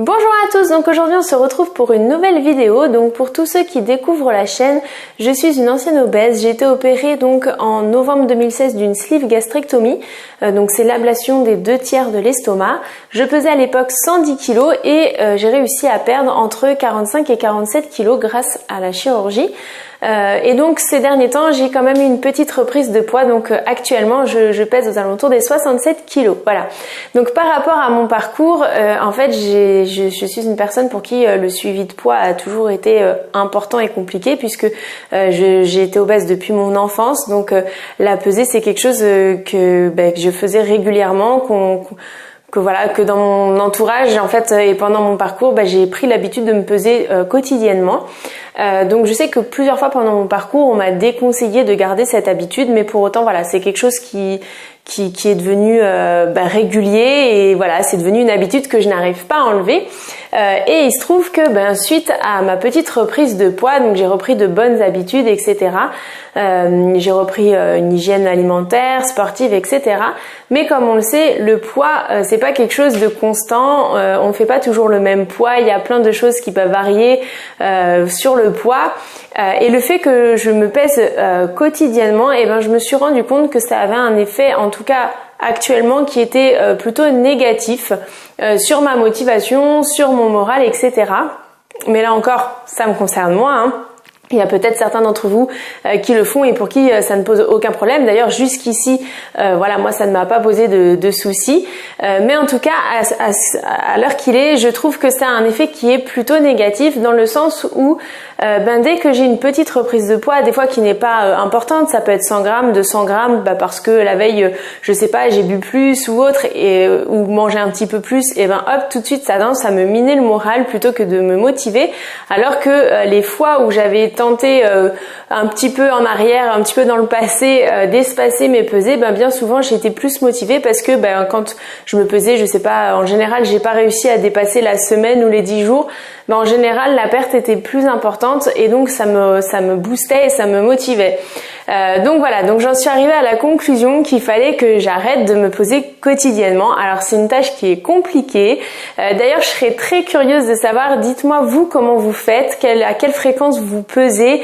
Bonjour à tous, donc aujourd'hui on se retrouve pour une nouvelle vidéo. Donc pour tous ceux qui découvrent la chaîne, je suis une ancienne obèse. J'ai été opérée donc en novembre 2016 d'une sleeve gastrectomie, donc c'est l'ablation des 2/3 de l'estomac. Je pesais à l'époque 110 kg et j'ai réussi à perdre entre 45 et 47 kg grâce à la chirurgie. Et donc ces derniers temps j'ai quand même eu une petite reprise de poids, donc actuellement je pèse aux alentours des 67 kg. Voilà. Donc par rapport à mon parcours, en fait je suis une personne pour qui le suivi de poids a toujours été important et compliqué, puisque j'ai été obèse depuis mon enfance. Donc la pesée c'est quelque chose que je faisais régulièrement, que dans mon entourage en fait, et pendant mon parcours j'ai pris l'habitude de me peser quotidiennement. Donc je sais que plusieurs fois pendant mon parcours on m'a déconseillé de garder cette habitude, mais pour autant voilà, c'est quelque chose qui est devenu régulier, et voilà, c'est devenu une habitude que je n'arrive pas à enlever. Et il se trouve que suite à ma petite reprise de poids, donc j'ai repris de bonnes habitudes, etc. J'ai repris une hygiène alimentaire, sportive, etc. Mais comme on le sait, le poids c'est pas quelque chose de constant. On fait pas toujours le même poids. Il y a plein de choses qui peuvent varier sur le poids. Et le fait que je me pèse quotidiennement, je me suis rendu compte que ça avait un effet, en tout cas actuellement, qui était plutôt négatif sur ma motivation, sur mon moral, etc. Mais là encore, ça me concerne moi, hein. Il y a peut-être certains d'entre vous qui le font et pour qui ça ne pose aucun problème. D'ailleurs, jusqu'ici, voilà, moi ça ne m'a pas posé de soucis. Mais en tout cas, à l'heure qu'il est, je trouve que ça a un effet qui est plutôt négatif, dans le sens où dès que j'ai une petite reprise de poids, des fois qui n'est pas importante, ça peut être 100 grammes, 200 grammes, parce que la veille, je sais pas, j'ai bu plus ou autre, ou mangé un petit peu plus, et hop, tout de suite ça tendance à me miner le moral plutôt que de me motiver. Alors que les fois où j'avais tenté un petit peu en arrière, un petit peu dans le passé, d'espacer mes pesées, bien souvent j'étais plus motivée, parce que quand je me pesais, je sais pas, en général j'ai pas réussi à dépasser la semaine ou les 10 jours, en général la perte était plus importante, et donc ça me boostait et ça me motivait. Donc voilà, donc j'en suis arrivée à la conclusion qu'il fallait que j'arrête de me peser quotidiennement. Alors c'est une tâche qui est compliquée. D'ailleurs, je serais très curieuse de savoir, dites-moi vous comment vous faites, à quelle fréquence vous pesez,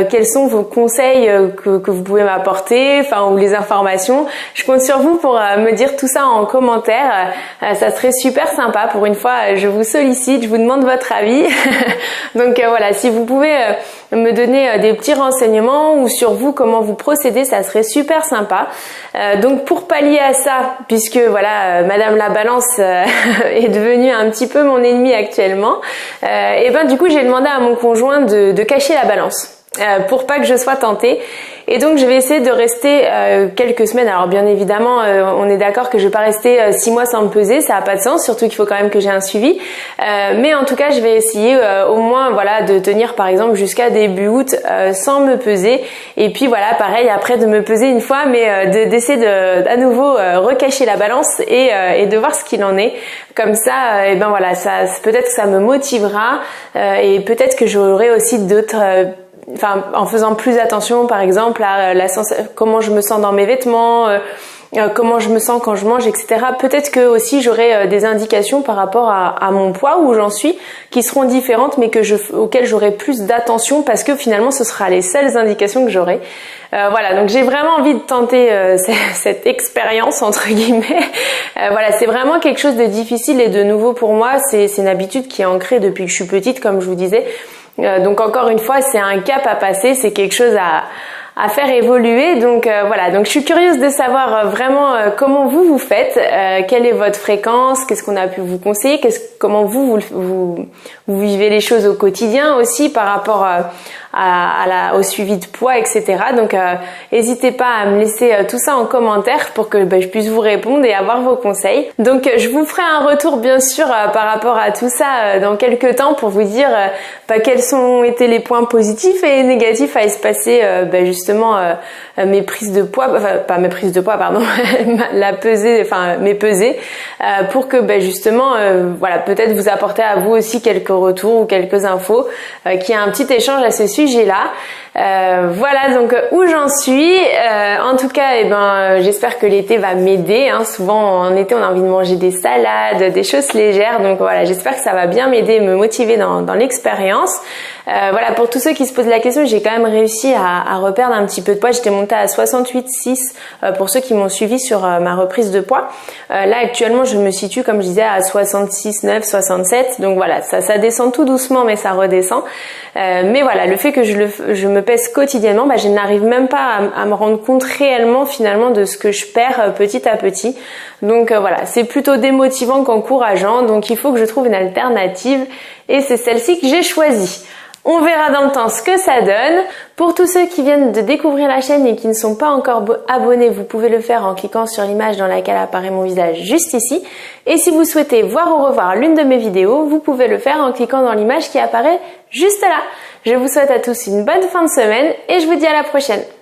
quels sont vos conseils que vous pouvez m'apporter, ou les informations. Je compte sur vous pour me dire tout ça en commentaire. Ça serait super sympa. Pour une fois, je vous sollicite, je vous demande votre avis. Donc voilà, si vous pouvez me donner des petits renseignements, ou sur vous comment vous procédez, ça serait super sympa. Donc pour pallier à ça, puisque voilà, Madame la Balance est devenue un petit peu mon ennemie actuellement, du coup j'ai demandé à mon conjoint de cacher la balance, pour pas que je sois tentée. Et donc je vais essayer de rester quelques semaines. Alors bien évidemment, on est d'accord que je vais pas rester 6 mois sans me peser, ça a pas de sens, surtout qu'il faut quand même que j'ai un suivi. Mais en tout cas, je vais essayer au moins voilà de tenir par exemple jusqu'à début août sans me peser. Et puis voilà, pareil, après de me peser une fois, mais d'essayer à nouveau recacher la balance et de voir ce qu'il en est. Comme ça, voilà, ça peut-être que ça me motivera, et peut-être que j'aurai aussi d'autres en faisant plus attention par exemple à comment je me sens dans mes vêtements, comment je me sens quand je mange, etc. Peut-être que aussi j'aurai des indications par rapport à mon poids, où j'en suis, qui seront différentes, mais auxquelles j'aurai plus d'attention, parce que finalement ce sera les seules indications que j'aurai. Voilà, donc j'ai vraiment envie de tenter cette expérience entre guillemets. Voilà, c'est vraiment quelque chose de difficile et de nouveau pour moi. C'est une habitude qui est ancrée depuis que je suis petite, comme je vous disais. Donc encore une fois, c'est un cap à passer, c'est quelque chose à faire évoluer. Donc voilà, donc je suis curieuse de savoir vraiment comment vous faites, quelle est votre fréquence, qu'est-ce qu'on a pu vous conseiller, comment vous vivez les choses au quotidien aussi par rapport au suivi de poids, etc. Donc n'hésitez pas à me laisser tout ça en commentaire pour que je puisse vous répondre et avoir vos conseils. Donc je vous ferai un retour bien sûr par rapport à tout ça dans quelques temps, pour vous dire quels ont été les points positifs et négatifs à espacer justement mes prises de poids, pas mes prises de poids pardon, mes pesées, pour que justement voilà, peut-être vous apporter à vous aussi quelques retours ou quelques infos, qu'il y ait un petit échange à ce sujet. sujet-là. Voilà donc où j'en suis. En tout cas, j'espère que l'été va m'aider. Souvent en été, on a envie de manger des salades, des choses légères. Donc voilà, j'espère que ça va bien m'aider, me motiver dans l'expérience. Voilà, pour tous ceux qui se posent la question, j'ai quand même réussi à reperdre un petit peu de poids. J'étais montée à 68,6 pour ceux qui m'ont suivi sur ma reprise de poids. Là actuellement, je me situe, comme je disais, à 66,9, 67. Donc voilà, ça descend tout doucement, mais ça redescend. Mais voilà, le fait que je me pèse quotidiennement, je n'arrive même pas à me rendre compte réellement finalement de ce que je perds petit à petit. Donc voilà, c'est plutôt démotivant qu'encourageant. Donc il faut que je trouve une alternative et c'est celle-ci que j'ai choisie. On verra dans le temps ce que ça donne. Pour tous ceux qui viennent de découvrir la chaîne et qui ne sont pas encore abonnés, vous pouvez le faire en cliquant sur l'image dans laquelle apparaît mon visage juste ici. Et si vous souhaitez voir ou revoir l'une de mes vidéos, vous pouvez le faire en cliquant dans l'image qui apparaît juste là. Je vous souhaite à tous une bonne fin de semaine et je vous dis à la prochaine.